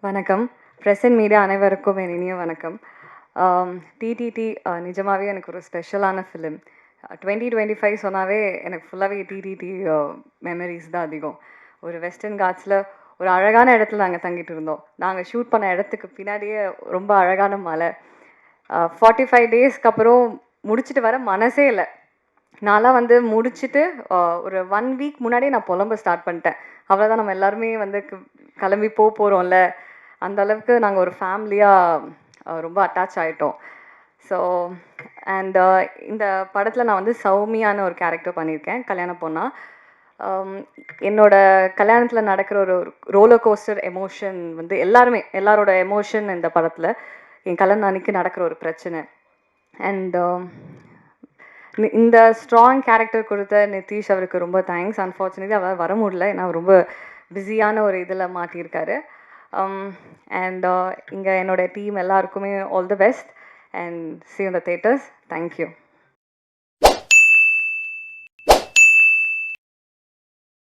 வணக்கம். Press and media அனைவருக்கும் என் இனிய வணக்கம். டிடிடி நிஜமாவே எனக்கு ஒரு ஸ்பெஷலான ஃபிலிம். 2025 சொன்னாவே எனக்கு ஃபுல்லாகவே டிடிடி மெமரிஸ் தான் அதிகம். ஒரு வெஸ்டர்ன் காட்ஸில் ஒரு அழகான இடத்துல நாங்கள் தங்கிட்டு இருந்தோம். நாங்கள் ஷூட் பண்ண இடத்துக்கு பின்னாடியே ரொம்ப அழகான மலை. 45 டேஸ்க்கு அப்புறம் முடிச்சுட்டு வர மனசே இல்லை. நான்லாம் வந்து முடிச்சுட்டு ஒரு 1 வீக் முன்னாடியே நான் புலம்ப ஸ்டார்ட் பண்ணிட்டேன். அவ்வளோதான், நம்ம எல்லாருமே வந்து கிளம்பி போகிறோம்ல, அந்த அளவுக்கு நாங்கள் ஒரு ஃபேமிலியாக ரொம்ப அட்டாச் ஆகிட்டோம். ஸோ அண்ட் இந்த படத்தில் நான் வந்து சௌமியான ஒரு கேரக்டர் பண்ணியிருக்கேன், கல்யாண பொண்ணா. என்னோட கல்யாணத்தில் நடக்கிற ஒரு ரோலர் கோஸ்டர் எமோஷன் வந்து எல்லாரோட எமோஷன் இந்த படத்தில் என் கல்யாணம் அன்னைக்கு நடக்கிற ஒரு பிரச்சனை. அண்ட் இந்த ஸ்ட்ராங் கேரக்டர் கொடுத்த நிதிஷ் அவருக்கு ரொம்ப தேங்க்ஸ். அன்ஃபார்ச்சுனேட்லி அவர் வர முடியல, ஏன்னா ரொம்ப பிஸியான ஒரு இதில் மாட்டியிருக்காரு. அண்ட் இங்கே என்னோட டீம் எல்லாருக்குமே all the best and see you in the theaters. Thank you.